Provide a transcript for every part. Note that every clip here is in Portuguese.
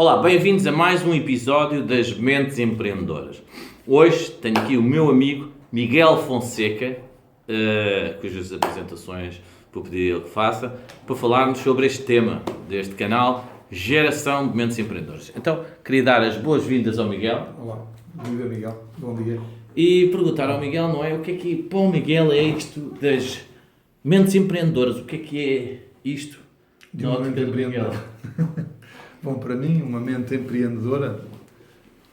Olá, bem-vindos a mais um episódio das Mentes Empreendedoras. Hoje tenho aqui o meu amigo Miguel Fonseca, cujas apresentações vou pedir a ele que faça, para falarmos sobre este tema deste canal, Geração de Mentes Empreendedoras. Então, queria dar as boas-vindas ao Miguel. Olá, viva Miguel, bom dia. E perguntar ao Miguel, não é? O que é que para o Miguel é isto das Mentes Empreendedoras? O que é isto? De uma mente empreendedora. Bom, para mim, uma mente empreendedora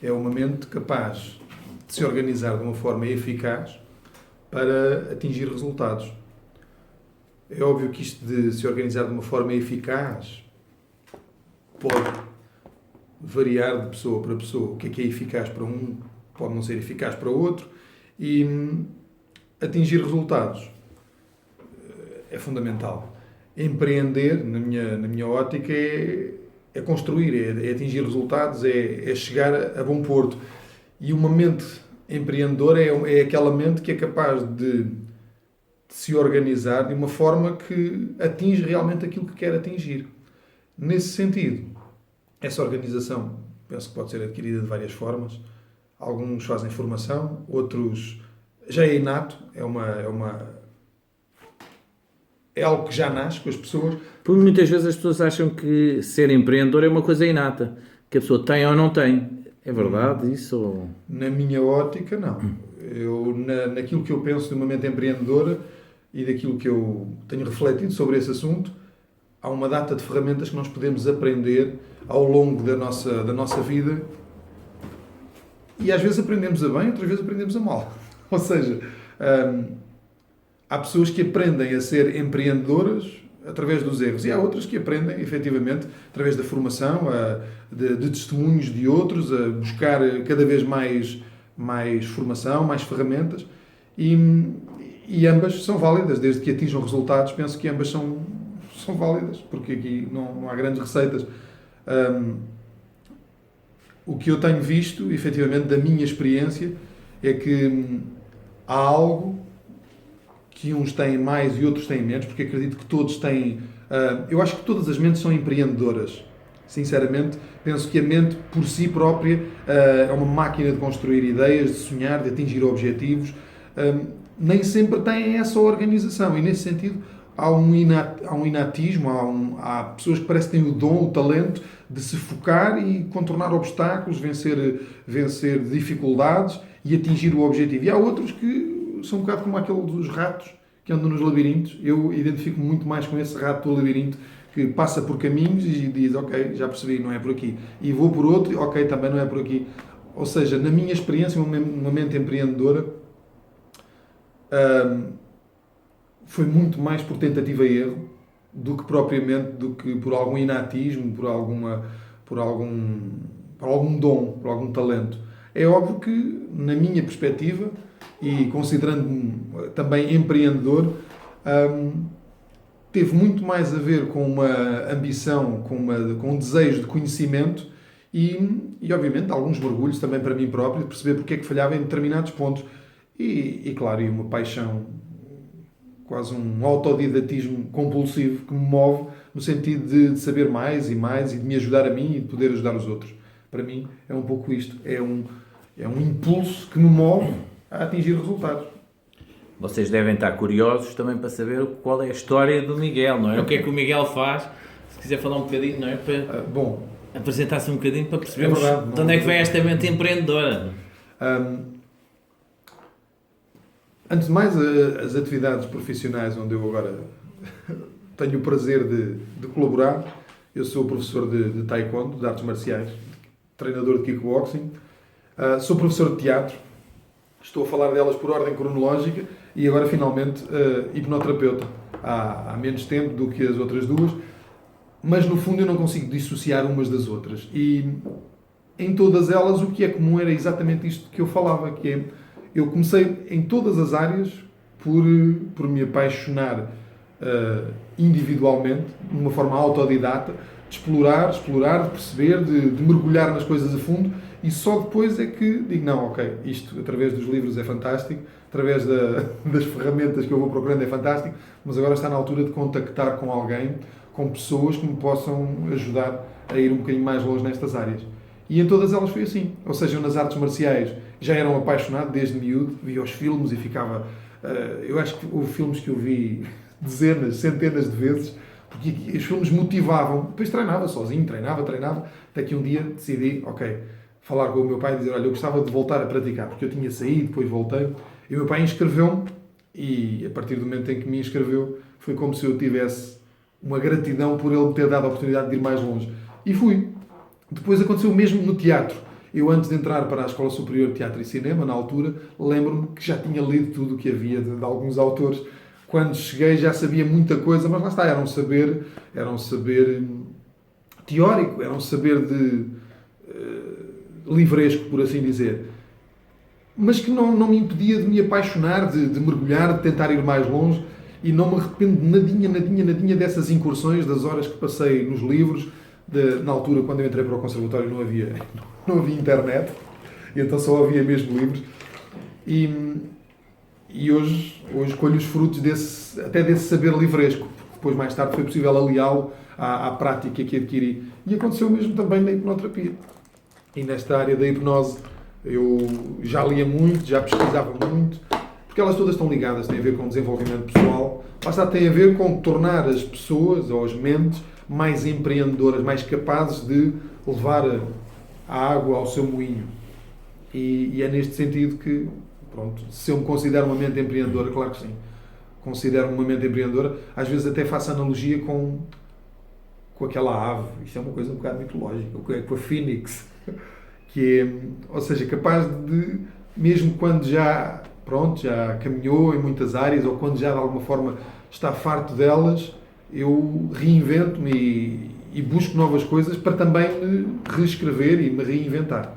é uma mente capaz de se organizar de uma forma eficaz para atingir resultados. É óbvio que isto de se organizar de uma forma eficaz pode variar de pessoa para pessoa. O que é eficaz para um pode não ser eficaz para o outro. E atingir resultados é fundamental. Empreender, na minha ótica, é construir, é atingir resultados, é chegar a bom porto. E uma mente empreendedora é aquela mente que é capaz de se organizar de uma forma que atinge realmente aquilo que quer atingir. Nesse sentido, essa organização penso que pode ser adquirida de várias formas. Alguns fazem formação, outros já é inato, é algo que já nasce com as pessoas. Porque muitas vezes as pessoas acham que ser empreendedor é uma coisa inata, que a pessoa tem ou não tem. É verdade isso? Ou... Na minha ótica, não. Naquilo que eu penso de uma mente empreendedora e daquilo que eu tenho refletido sobre esse assunto, há uma data de ferramentas que nós podemos aprender ao longo da nossa vida e às vezes aprendemos a bem, outras vezes aprendemos a mal. Ou seja, há pessoas que aprendem a ser empreendedoras através dos erros e há outras que aprendem, efetivamente, através da formação, de testemunhos de outros, a buscar cada vez mais formação, mais ferramentas e ambas são válidas, desde que atinjam resultados, penso que ambas são válidas, porque aqui não há grandes receitas. O que eu tenho visto, efetivamente, da minha experiência, é que há algo que uns têm mais e outros têm menos, porque acredito que todos têm... eu acho que todas as mentes são empreendedoras. Sinceramente, penso que a mente, por si própria, é uma máquina de construir ideias, de sonhar, de atingir objetivos. Nem sempre têm essa organização. E, nesse sentido, há um inatismo, há pessoas que parecem que têm o dom, o talento de se focar e contornar obstáculos, vencer dificuldades e atingir o objetivo. E há outros que são um bocado como aquele dos ratos que andam nos labirintos. Eu identifico-me muito mais com esse rato do labirinto que passa por caminhos e diz, ok, já percebi, não é por aqui. E vou por outro, ok, também não é por aqui. Ou seja, na minha experiência, uma mente empreendedora foi muito mais por tentativa e erro do que propriamente por algum inatismo, por algum dom, por algum talento. É óbvio que, na minha perspectiva, e considerando-me também empreendedor, teve muito mais a ver com uma ambição, com um desejo de conhecimento e obviamente, alguns mergulhos também para mim próprio, de perceber porque é que falhava em determinados pontos. E claro, e uma paixão, quase um autodidatismo compulsivo que me move no sentido de saber mais e mais e de me ajudar a mim e de poder ajudar os outros. Para mim é um pouco isto, é um impulso que me move a atingir resultados. Vocês devem estar curiosos também para saber qual é a história do Miguel, não é? O que é que o Miguel faz? Se quiser falar um bocadinho, não é? Para apresentar-se um bocadinho para percebermos de onde é que vem esta mente empreendedora. Antes de mais, as atividades profissionais onde eu agora tenho o prazer de colaborar, eu sou professor de taekwondo, de artes marciais, treinador de kickboxing, sou professor de teatro, estou a falar delas por ordem cronológica e agora finalmente hipnoterapeuta. Há menos tempo do que as outras duas, mas no fundo eu não consigo dissociar umas das outras. E em todas elas o que é comum era exatamente isto que eu falava, que é, eu comecei em todas as áreas por me apaixonar individualmente, de uma forma autodidata, de explorar, de perceber, de mergulhar nas coisas a fundo, e só depois é que digo, não, ok, isto através dos livros é fantástico, através das ferramentas que eu vou procurando é fantástico, mas agora está na altura de contactar com alguém, com pessoas que me possam ajudar a ir um bocadinho mais longe nestas áreas. E em todas elas foi assim. Ou seja, eu nas artes marciais já era um apaixonado desde miúdo, via os filmes e ficava... eu acho que houve filmes que eu vi dezenas, centenas de vezes, porque os filmes motivavam. Depois treinava sozinho, treinava, até que um dia decidi, ok, falar com o meu pai e dizer, olha, eu gostava de voltar a praticar, porque eu tinha saído, depois voltei. E o meu pai inscreveu-me, e a partir do momento em que me inscreveu, foi como se eu tivesse uma gratidão por ele me ter dado a oportunidade de ir mais longe. E fui. Depois aconteceu o mesmo no teatro. Eu, antes de entrar para a Escola Superior de Teatro e Cinema, na altura, lembro-me que já tinha lido tudo o que havia de alguns autores. Quando cheguei já sabia muita coisa, mas lá está, era um saber teórico, era um saber de livresco, por assim dizer. Mas que não me impedia de me apaixonar, de mergulhar, de tentar ir mais longe, e não me arrependo nadinha dessas incursões, das horas que passei nos livros. Na altura, quando eu entrei para o conservatório, não havia internet, e então só havia mesmo livros. E hoje colho os frutos até desse saber livresco, porque depois, mais tarde, foi possível aliá-lo à prática que adquiri. E aconteceu mesmo também na hipnoterapia. E nesta área da hipnose, eu já lia muito, já pesquisava muito, porque elas todas estão ligadas, têm a ver com desenvolvimento pessoal, basta tem a ver com tornar as pessoas, ou as mentes, mais empreendedoras, mais capazes de levar a água ao seu moinho. E é neste sentido que, pronto, se eu me considero uma mente empreendedora, claro que sim, considero-me uma mente empreendedora, às vezes até faço analogia com aquela ave, isto é uma coisa um bocado mitológica, com a Fênix, que é, ou seja, capaz de, mesmo quando já caminhou em muitas áreas, ou quando já de alguma forma está farto delas, eu reinvento-me e busco novas coisas para também me reescrever e me reinventar.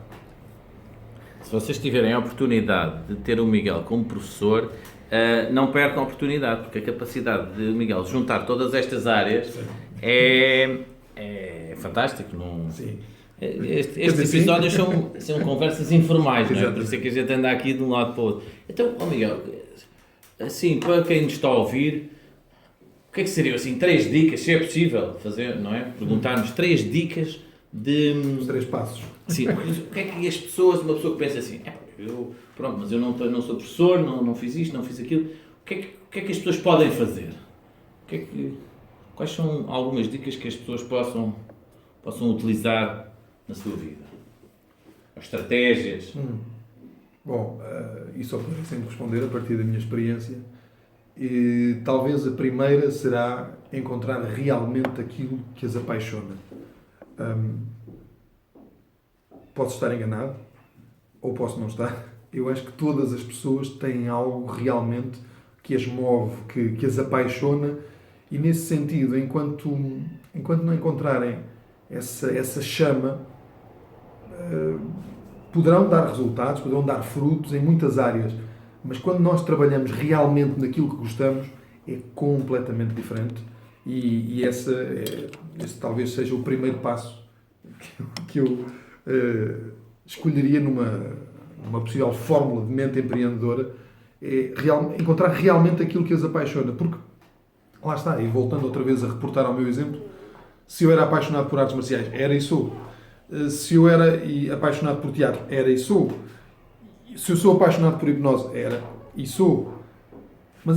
Se vocês tiverem a oportunidade de ter o Miguel como professor, não percam a oportunidade, porque a capacidade de Miguel juntar todas estas áreas é fantástica. Sim. Estes episódios são conversas informais, não é? Por isso é que a gente anda aqui de um lado para o outro. Então, Miguel, assim, para quem nos está a ouvir, o que é que seriam, assim, 3 dicas, se é possível fazer, não é? Perguntarmos 3 dicas de... Os 3 passos. Sim, o que é que as pessoas, uma pessoa que pensa assim, mas eu não sou professor, não fiz isto, não fiz aquilo, o que é que as pessoas podem fazer? Quais são algumas dicas que as pessoas possam utilizar na sua vida? As estratégias? Bom, isso só poderei sempre responder a partir da minha experiência. E talvez a primeira será encontrar realmente aquilo que as apaixona. Posso estar enganado, ou posso não estar. Eu acho que todas as pessoas têm algo realmente que as move, que as apaixona, e nesse sentido, enquanto não encontrarem essa chama, poderão dar resultados, poderão dar frutos em muitas áreas, mas quando nós trabalhamos realmente naquilo que gostamos, é completamente diferente. E esse talvez seja o primeiro passo que eu escolheria numa possível fórmula de mente empreendedora, é encontrar realmente aquilo que as apaixona. Porque, lá está, e voltando outra vez a reportar ao meu exemplo, se eu era apaixonado por artes marciais, era e sou. Se eu era apaixonado por teatro, era e sou. Se eu sou apaixonado por hipnose, era e sou. Mas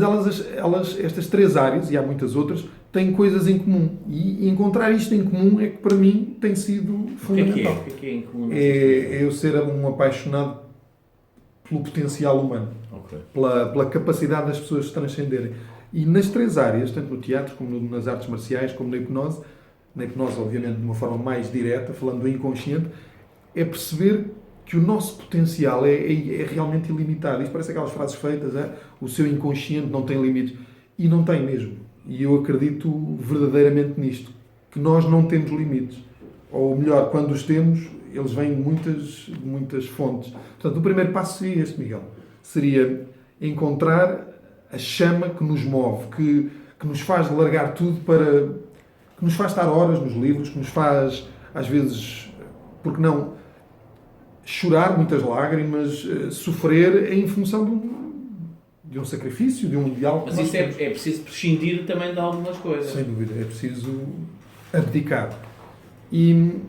estas 3 áreas, e há muitas outras, têm coisas em comum. E encontrar isto em comum é que para mim tem sido fundamental. O que é em comum? É eu ser um apaixonado pelo potencial humano. Okay. Pela capacidade das pessoas se transcenderem. E nas 3 áreas, tanto no teatro, como nas artes marciais, como na hipnose, obviamente de uma forma mais direta, falando do inconsciente, é perceber que o nosso potencial é realmente ilimitado. Isto parece aquelas frases feitas, o seu inconsciente não tem limites. E não tem mesmo. E eu acredito verdadeiramente nisto, que nós não temos limites. Ou melhor, quando os temos, eles vêm de muitas fontes. Portanto, o primeiro passo seria este, Miguel. Seria encontrar a chama que nos move, que que nos faz largar tudo que nos faz estar horas nos livros, que nos faz, às vezes, porque não, chorar muitas lágrimas, sofrer em função de um sacrifício, de um ideal. Mas isso é preciso prescindir também de algumas coisas. Sem dúvida, é preciso abdicar. E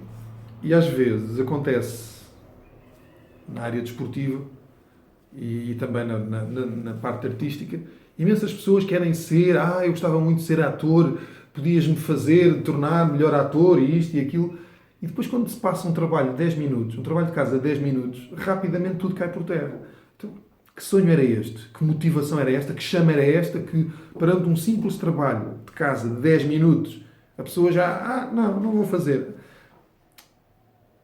às vezes acontece na área desportiva e também na parte artística, imensas pessoas querem ser, eu gostava muito de ser ator, podias-me tornar melhor ator e isto e aquilo. E depois quando se passa um trabalho de 10 minutos, um trabalho de casa de 10 minutos, rapidamente tudo cai por terra. Então, que sonho era este? Que motivação era esta? Que chama era esta? Que perante um simples trabalho de casa de 10 minutos, a pessoa já, não vou fazer.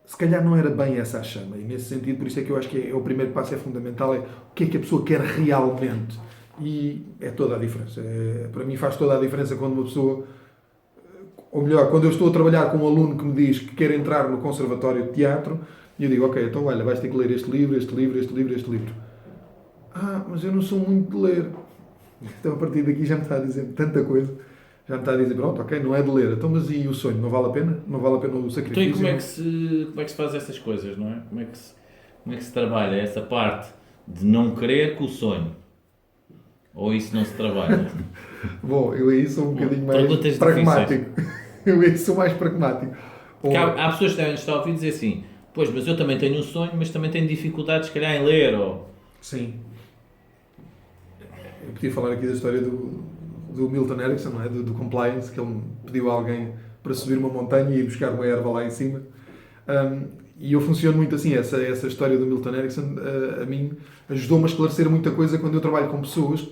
Se calhar não era bem essa a chama. E nesse sentido, por isso é que eu acho que o primeiro passo é fundamental, é o que é que a pessoa quer realmente. E é toda a diferença. Para mim faz toda a diferença quando uma pessoa, ou melhor, quando eu estou a trabalhar com um aluno que me diz que quer entrar no Conservatório de Teatro, e eu digo, ok, então olha, vais ter que ler este livro, este livro, este livro, este livro. Mas eu não sou muito de ler. Então a partir daqui já me está a dizer tanta coisa. Já me está a dizer, pronto, ok, não é de ler. Então, mas e o sonho? Não vale a pena? Não vale a pena o sacrifício? Então, e como é que se faz essas coisas, não é? Como é que se trabalha essa parte de não querer com o sonho? Ou isso não se trabalha? Bom, eu aí sou um bocadinho mais pragmático. Eu aí sou mais pragmático. Há pessoas que devem estar a ouvir dizer assim, pois, mas eu também tenho um sonho, mas também tenho dificuldades, se calhar, em ler, ou... Sim. Eu podia falar aqui da história do Milton Erickson, não é? Do compliance, que ele pediu a alguém para subir uma montanha e ir buscar uma erva lá em cima. E eu funciono muito assim. Essa história do Milton Erickson, a mim, ajudou-me a esclarecer muita coisa quando eu trabalho com pessoas.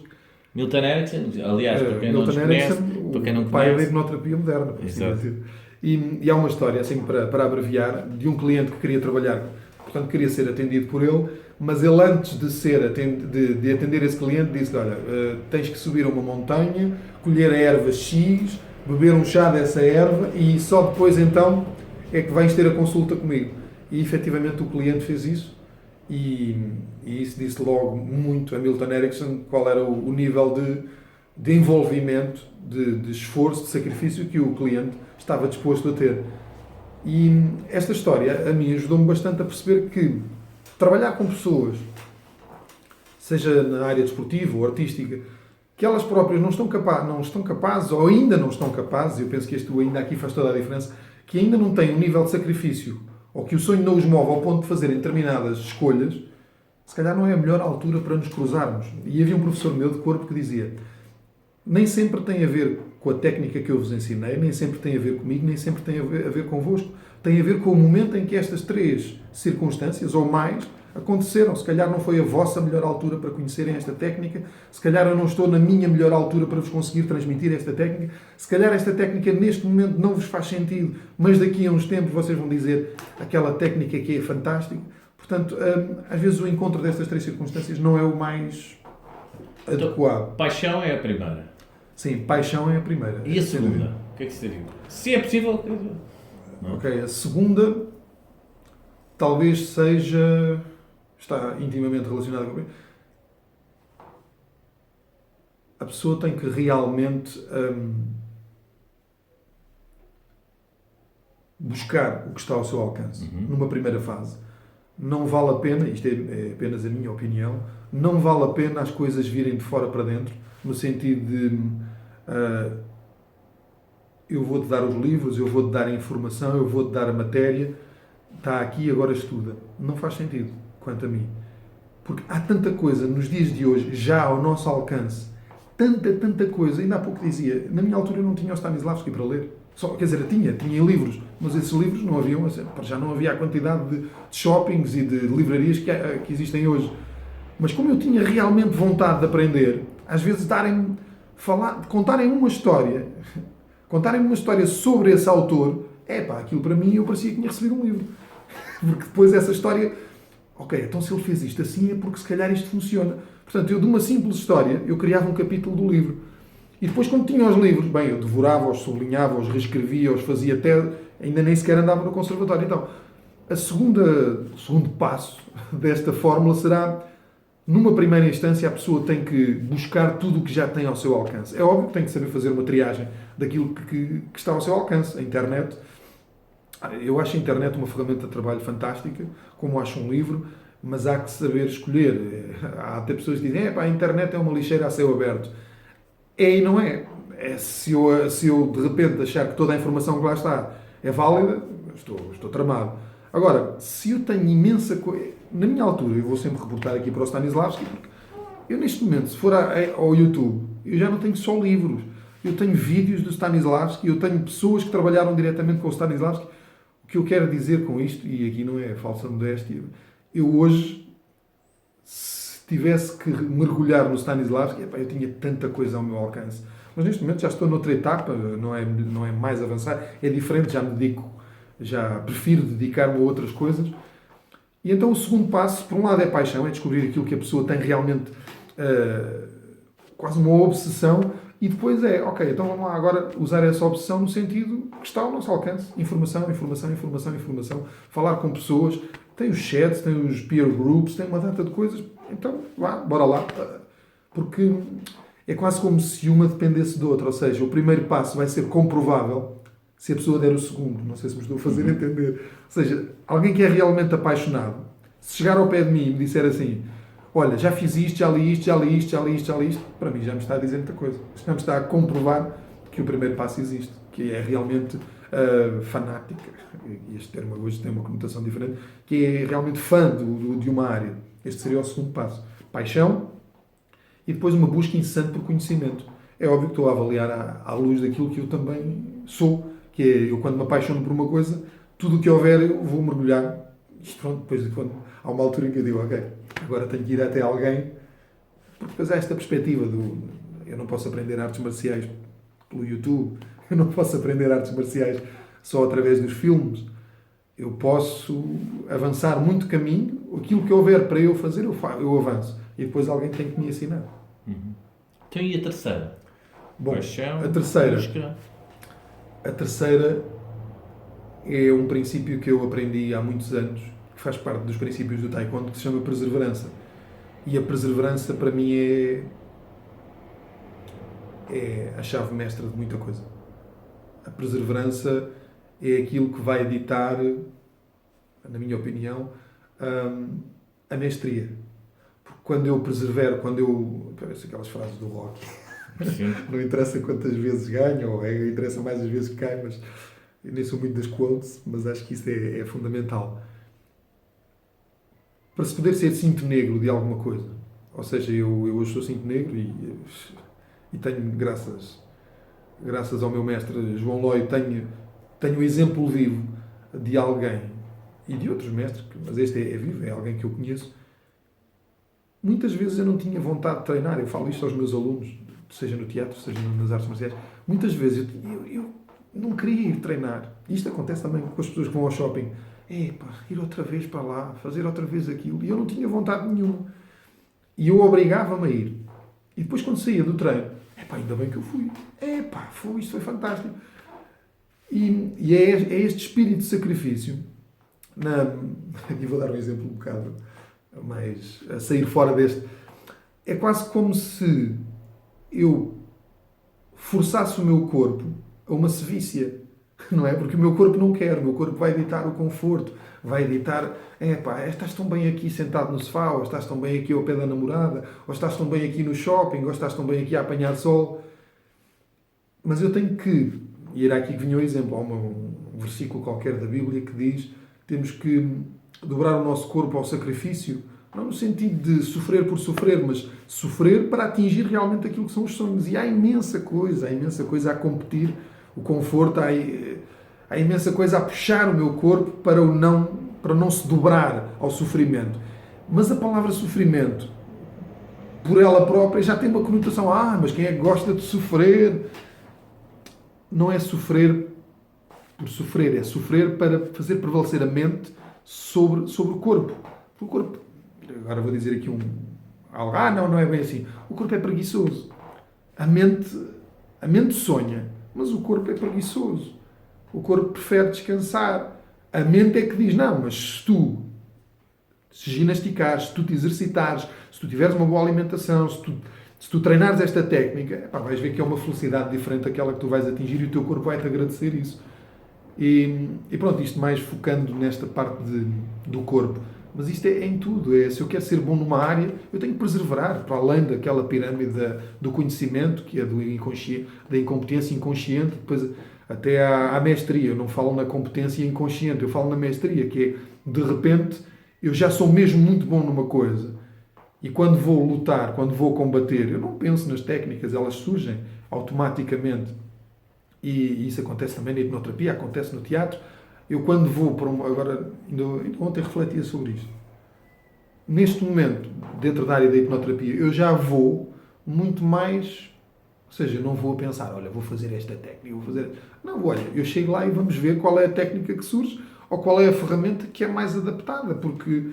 Milton Erickson, aliás, para quem não conhece, para quem não o pai da conhece... hipnoterapia moderna, por assim Exato. dizer. E há uma história, assim, para abreviar, de um cliente que queria trabalhar, portanto, queria ser atendido por ele, mas ele, antes de atender esse cliente, disse-lhe, olha, tens que subir a uma montanha, colher a erva X, beber um chá dessa erva e só depois, então, é que vais ter a consulta comigo. E, efetivamente, o cliente fez isso e isso disse logo muito a Milton Erickson qual era o nível de envolvimento, de esforço, de sacrifício que o cliente estava disposto a ter. E esta história, a mim, ajudou-me bastante a perceber que trabalhar com pessoas, seja na área desportiva ou artística, que elas próprias não estão capazes, ou ainda não estão capazes, eu penso que este ainda aqui faz toda a diferença, que ainda não têm um nível de sacrifício, ou que o sonho não os move ao ponto de fazerem determinadas escolhas, se calhar não é a melhor altura para nos cruzarmos. E havia um professor meu de corpo que dizia, nem sempre tem a ver com a técnica que eu vos ensinei, nem sempre tem a ver comigo, nem sempre tem a ver convosco. Tem a ver com o momento em que estas 3 circunstâncias, ou mais, aconteceram. Se calhar não foi a vossa melhor altura para conhecerem esta técnica, se calhar eu não estou na minha melhor altura para vos conseguir transmitir esta técnica, se calhar esta técnica neste momento não vos faz sentido, mas daqui a uns tempos vocês vão dizer aquela técnica que é fantástica. Portanto, às vezes o encontro destas 3 circunstâncias não é o mais adequado. Paixão é a primeira. Sim, paixão é a primeira. E a segunda? O que é que seria? Se é possível... Ok, a segunda talvez seja... está intimamente relacionada com... A pessoa tem que realmente buscar o que está ao seu alcance, numa primeira fase. Não vale a pena, isto é apenas a minha opinião, não vale a pena as coisas virem de fora para dentro, no sentido de eu vou-te dar os livros, eu vou-te dar a informação, eu vou-te dar a matéria, está aqui, agora estuda. Não faz sentido, quanto a mim. Porque há tanta coisa nos dias de hoje, já ao nosso alcance, tanta coisa. Ainda há pouco dizia, na minha altura eu não tinha o Stanislavski para ler. Quer dizer, tinha livros, mas esses livros não haviam, já não havia a quantidade de shoppings e de livrarias que existem hoje. Mas como eu tinha realmente vontade de aprender, às vezes contarem uma história sobre esse autor, aquilo para mim eu parecia que tinha recebido um livro. Porque depois essa história, ok, então se ele fez isto assim é porque se calhar isto funciona. Portanto, eu de uma simples história, eu criava um capítulo do livro. E depois, quando tinha os livros, eu devorava-os, sublinhava-os, reescrevia-os, fazia até... Ainda nem sequer andava no conservatório. Então, o segundo passo desta fórmula será numa primeira instância, a pessoa tem que buscar tudo o que já tem ao seu alcance. É óbvio que tem que saber fazer uma triagem daquilo que está ao seu alcance. A internet, eu acho a internet uma ferramenta de trabalho fantástica, como acho um livro, mas há que saber escolher. Há até pessoas que dizem, a internet é uma lixeira a céu aberto. É e não é. Se eu de repente achar que toda a informação que lá está é válida, estou tramado. Agora, se eu tenho imensa coisa... Na minha altura, eu vou sempre reportar aqui para o Stanislavski, porque eu neste momento, se for ao YouTube, eu já não tenho só livros. Eu tenho vídeos do Stanislavski, eu tenho pessoas que trabalharam diretamente com o Stanislavski. O que eu quero dizer com isto, e aqui não é falsa modéstia, eu hoje, se tivesse que mergulhar no Stanislavski, eu tinha tanta coisa ao meu alcance. Mas neste momento já estou noutra etapa, não é mais avançar, é diferente, já prefiro dedicar-me a outras coisas. E então o segundo passo, por um lado é paixão, é descobrir aquilo que a pessoa tem realmente, quase uma obsessão, e depois ok, então vamos lá agora usar essa obsessão no sentido que está ao nosso alcance. Informação, informação, informação, informação. Falar com pessoas, tem os chats, tem os peer groups, tem uma data de coisas, então bora lá. Porque é quase como se uma dependesse da outra, ou seja, o primeiro passo vai ser comprovável se a pessoa der o segundo. Não sei se me estou a fazer entender. Ou seja, alguém que é realmente apaixonado, se chegar ao pé de mim e me disser assim, olha, já fiz isto, já li isto, já li isto, já li isto, já li isto, para mim já me está a dizer muita coisa. Já me está a comprovar que o primeiro passo existe, que é realmente fanática, e este termo hoje tem uma conotação diferente, que é realmente fã de uma área. Este seria o segundo passo. Paixão e depois uma busca incessante por conhecimento. É óbvio que estou a avaliar à luz daquilo que eu também sou, que é, eu quando me apaixono por uma coisa, tudo o que houver eu vou mergulhar. Isto pronto, depois quando há uma altura em que eu digo, ok, agora tenho que ir até alguém, porque depois há esta perspectiva eu não posso aprender artes marciais pelo YouTube, eu não posso aprender artes marciais só através dos filmes. Eu posso avançar muito caminho, aquilo que houver para eu fazer, eu avanço. E depois alguém tem que me ensinar. Uhum. Então e a terceira? Bom, paixão, a terceira é um princípio que eu aprendi há muitos anos, que faz parte dos princípios do Taekwondo, que se chama perseverança. E a perseverança, para mim, é a chave mestra de muita coisa. A perseverança é aquilo que vai editar, na minha opinião, a mestria. Porque quando eu persevero, parece aquelas frases do rock. Sim. Não interessa quantas vezes ganho, ou interessa mais as vezes que cai, mas eu nem sou muito das quotes, mas acho que isso é fundamental. Para se poder ser cinto negro de alguma coisa, ou seja, eu hoje sou cinto negro e tenho, graças ao meu mestre João Lóio, tenho um exemplo vivo de alguém, e de outros mestres, mas este é vivo, é alguém que eu conheço. Muitas vezes eu não tinha vontade de treinar, eu falo isto aos meus alunos, seja no teatro, seja nas artes marciais. Muitas vezes eu não queria ir treinar. Isto acontece também com as pessoas que vão ao shopping. Ir outra vez para lá, fazer outra vez aquilo. E eu não tinha vontade nenhuma. E eu obrigava-me a ir. E depois, quando saía do treino, ainda bem que eu fui. Isto foi fantástico. E é este espírito de sacrifício. Aqui vou dar um exemplo um bocado mais a sair fora deste. É quase como se eu forçasse o meu corpo a uma sevícia, não é? Porque o meu corpo não quer, o meu corpo vai editar o conforto, vai editar, estás tão bem aqui sentado no sofá, ou estás tão bem aqui ao pé da namorada, ou estás tão bem aqui no shopping, ou estás tão bem aqui a apanhar sol. Mas eu tenho que, e era aqui que vinha o exemplo, há um versículo qualquer da Bíblia que diz, temos que dobrar o nosso corpo ao sacrifício, não no sentido de sofrer por sofrer, mas sofrer para atingir realmente aquilo que são os sonhos. E há imensa coisa a competir, o conforto, há imensa coisa a puxar o meu corpo para não se dobrar ao sofrimento. Mas a palavra sofrimento, por ela própria, já tem uma conotação. Mas quem é que gosta de sofrer? Não é sofrer por sofrer, é sofrer para fazer prevalecer a mente sobre o corpo. O corpo, agora vou dizer aqui algo, não é bem assim. O corpo é preguiçoso. A mente sonha, mas o corpo é preguiçoso. O corpo prefere descansar. A mente é que diz, não, mas se tu te ginasticares, se tu te exercitares, Se tu tiveres uma boa alimentação, se tu treinares esta técnica, epá, vais ver que é uma felicidade diferente daquela que tu vais atingir e o teu corpo vai-te agradecer isso. E pronto, isto mais focando nesta parte do corpo. Mas isto é em tudo. Se eu quero ser bom numa área, eu tenho que perseverar para além daquela pirâmide do conhecimento, que é do inconsciente, da incompetência inconsciente, depois até à mestria. Eu não falo na competência inconsciente, eu falo na mestria, que é, de repente, eu já sou mesmo muito bom numa coisa. E quando vou lutar, quando vou combater, eu não penso nas técnicas, elas surgem automaticamente. E isso acontece também na hipnoterapia, acontece no teatro. Eu quando vou para agora, ainda ontem refletia sobre isto. Neste momento, dentro da área da hipnoterapia, eu já vou muito mais... Ou seja, eu não vou pensar, olha, vou fazer esta técnica, vou fazer... Não, olha, eu chego lá e vamos ver qual é a técnica que surge ou qual é a ferramenta que é mais adaptada, porque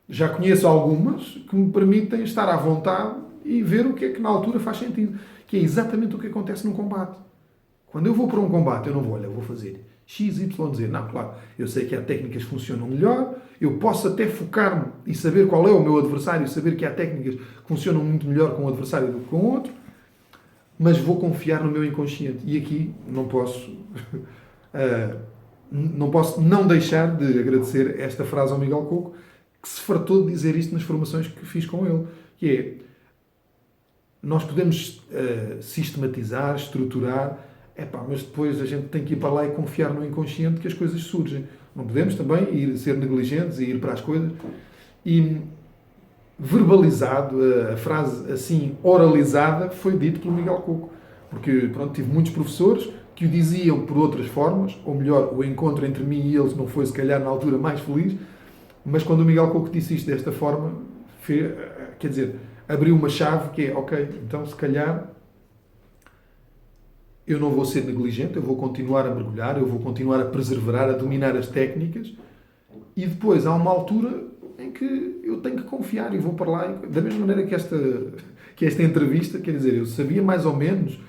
já conheço algumas que me permitem estar à vontade e ver o que é que na altura faz sentido. Que é exatamente o que acontece num combate. Quando eu vou para um combate, eu não vou, olha, vou fazer X, Y, Z. Não, claro, eu sei que há técnicas que funcionam melhor, eu posso até focar-me e saber qual é o meu adversário, saber que há técnicas que funcionam muito melhor com um adversário do que com outro, mas vou confiar no meu inconsciente. E aqui não posso não deixar de agradecer esta frase ao Miguel Coco, que se fartou de dizer isto nas formações que fiz com ele, que é, nós podemos sistematizar, estruturar, mas depois a gente tem que ir para lá e confiar no inconsciente que as coisas surgem. Não podemos também ser negligentes e ir para as coisas. E verbalizado, a frase assim, oralizada, foi dito pelo Miguel Coco. Porque, pronto, tive muitos professores que o diziam por outras formas, ou melhor, o encontro entre mim e eles não foi, se calhar, na altura mais feliz, mas quando o Miguel Coco disse isto desta forma, quer dizer, abriu uma chave que é, ok, então se calhar eu não vou ser negligente, eu vou continuar a mergulhar, eu vou continuar a perseverar, a dominar as técnicas, e depois há uma altura em que eu tenho que confiar e vou para lá, da mesma maneira que esta entrevista, quer dizer, eu sabia mais ou menos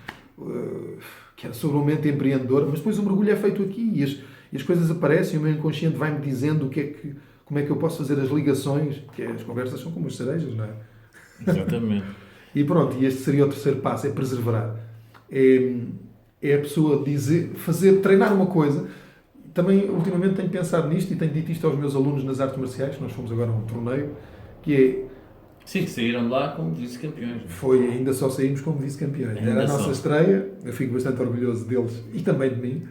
que era sobre uma mente empreendedora, mas depois o mergulho é feito aqui e as coisas aparecem, o meu inconsciente vai-me dizendo como é que eu posso fazer as ligações, que as conversas são como as cerejas, não é? Exatamente. E pronto, e este seria o terceiro passo, é perseverar. É a pessoa treinar uma coisa. Também, ultimamente, tenho pensado nisto e tenho dito isto aos meus alunos nas artes marciais, nós fomos agora a um torneio, que é... Sim, que saíram de lá como vice-campeões. Ainda só saímos como vice-campeões. Era a nossa estreia, eu fico bastante orgulhoso deles e também de mim.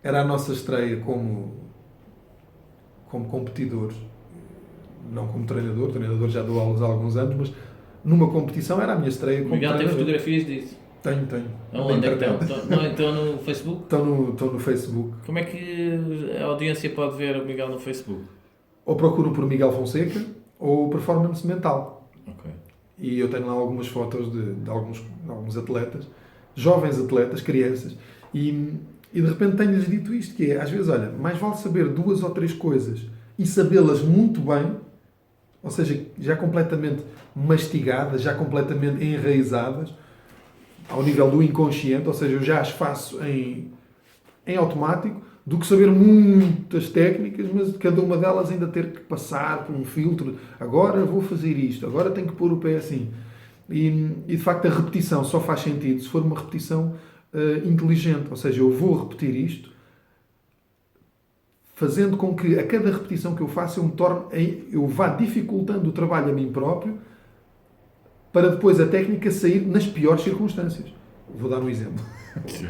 Era a nossa estreia como competidores, não como treinador. O treinador já deu aulas há alguns anos, mas numa competição era a minha estreia como Miguel treinador. tem fotografias disso? Tenho. Onde é que estão? No Facebook? Estão no Facebook. Como é que a audiência pode ver o Miguel no Facebook? Ou procuram por Miguel Fonseca ou Performance Mental. Okay. E eu tenho lá algumas fotos de alguns atletas, jovens atletas, crianças, e de repente tenho-lhes dito isto, que é, às vezes, olha, mais vale saber 2 ou 3 coisas e sabê-las muito bem, ou seja, já completamente mastigadas, já completamente enraizadas, ao nível do inconsciente, ou seja, eu já as faço em automático, do que saber muitas técnicas, mas cada uma delas ainda ter que passar por um filtro. Agora vou fazer isto, agora tenho que pôr o pé assim. E de facto a repetição só faz sentido se for uma repetição inteligente, ou seja, eu vou repetir isto, fazendo com que a cada repetição que eu faço eu vá dificultando o trabalho a mim próprio, para depois a técnica sair nas piores circunstâncias. Vou dar um exemplo. Sim.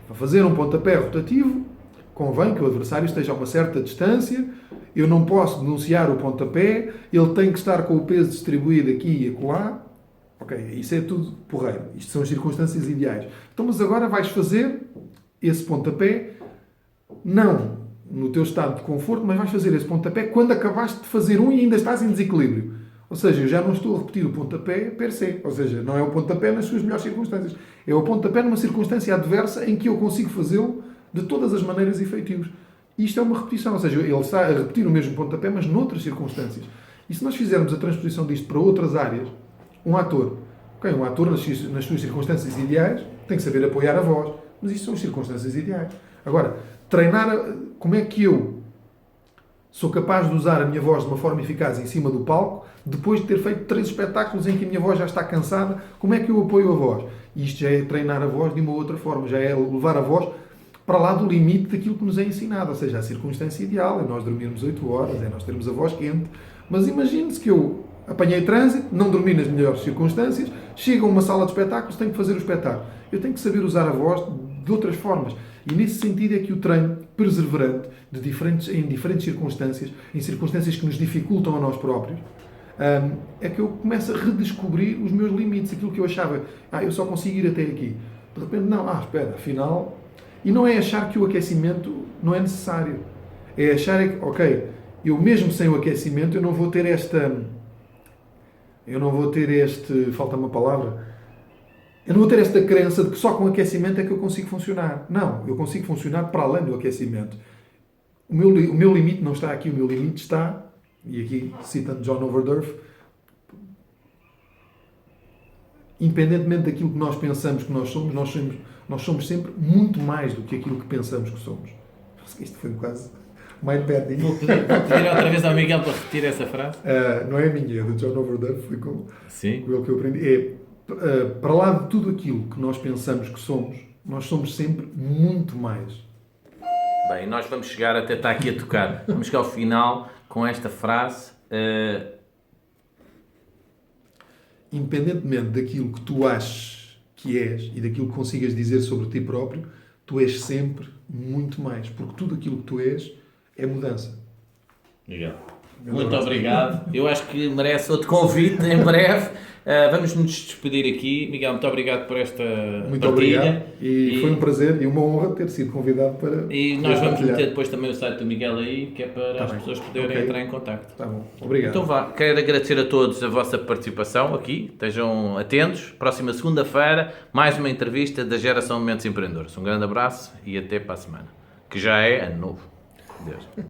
Para fazer um pontapé rotativo, convém que o adversário esteja a uma certa distância, eu não posso denunciar o pontapé, ele tem que estar com o peso distribuído aqui e acolá. Ok, isso é tudo porreiro. Isto são as circunstâncias ideais. Então, mas agora vais fazer esse pontapé, não no teu estado de conforto, mas vais fazer esse pontapé quando acabaste de fazer um e ainda estás em desequilíbrio. Ou seja, eu já não estou a repetir o pontapé per se. Ou seja, não é o pontapé nas suas melhores circunstâncias. É o pontapé numa circunstância adversa em que eu consigo fazê-lo de todas as maneiras efetivas. Isto é uma repetição. Ou seja, ele está a repetir o mesmo pontapé, mas noutras circunstâncias. E se nós fizermos a transposição disto para outras áreas, um ator nas suas circunstâncias ideais tem que saber apoiar a voz. Mas isto são as circunstâncias ideais. Agora, treinar, como é que eu Sou capaz de usar a minha voz de uma forma eficaz em cima do palco, depois de ter feito 3 espetáculos em que a minha voz já está cansada. Como é que eu apoio a voz? E isto já é treinar a voz de uma outra forma, já é levar a voz para lá do limite daquilo que nos é ensinado, ou seja, a circunstância ideal é nós dormirmos 8 horas, é nós termos a voz quente. Mas imagine-se que eu apanhei trânsito, não dormi nas melhores circunstâncias, chego a uma sala de espetáculos, tenho que fazer o espetáculo. Eu tenho que saber usar a voz de outras formas. E nesse sentido é que o treino perseverante, em diferentes circunstâncias, em circunstâncias que nos dificultam a nós próprios, é que eu começo a redescobrir os meus limites, aquilo que eu achava, eu só consigo ir até aqui. De repente, não, espera, afinal... E não é achar que o aquecimento não é necessário. É achar que, ok, eu mesmo sem o aquecimento, eu não vou ter falta uma palavra. Eu não vou ter esta crença de que só com o aquecimento é que eu consigo funcionar. Não, eu consigo funcionar para além do aquecimento. O meu limite não está aqui, o meu limite está, e aqui citando John Overdorf, independentemente daquilo que nós pensamos que nós somos sempre muito mais do que aquilo que pensamos que somos. Isto foi quase mind-bending. Vou pedir outra vez ao Miguel para repetir essa frase. Não é a minha, é do John Overdorf, foi com Sim. ele que eu aprendi. Para lá de tudo aquilo que nós pensamos que somos, nós somos sempre muito mais. Bem, nós vamos chegar até estar aqui a tocar. Vamos chegar ao final com esta frase. Independentemente daquilo que tu achas que és e daquilo que consigas dizer sobre ti próprio, tu és sempre muito mais, porque tudo aquilo que tu és é mudança. Miguel, muito obrigado. Eu acho que merece outro convite em breve. Vamos nos despedir aqui. Miguel, muito obrigado por esta muito partilha. Obrigado. E foi um prazer e uma honra ter sido convidado para... E nós vamos meter depois também o site do Miguel aí, que é para as pessoas poderem entrar em contacto. Tá bom. Obrigado. Então vá, quero agradecer a todos a vossa participação aqui. Estejam atentos. Próxima segunda-feira, mais uma entrevista da Geração Mentes Empreendedores. Um grande abraço e até para a semana. Que já é ano novo. Deus.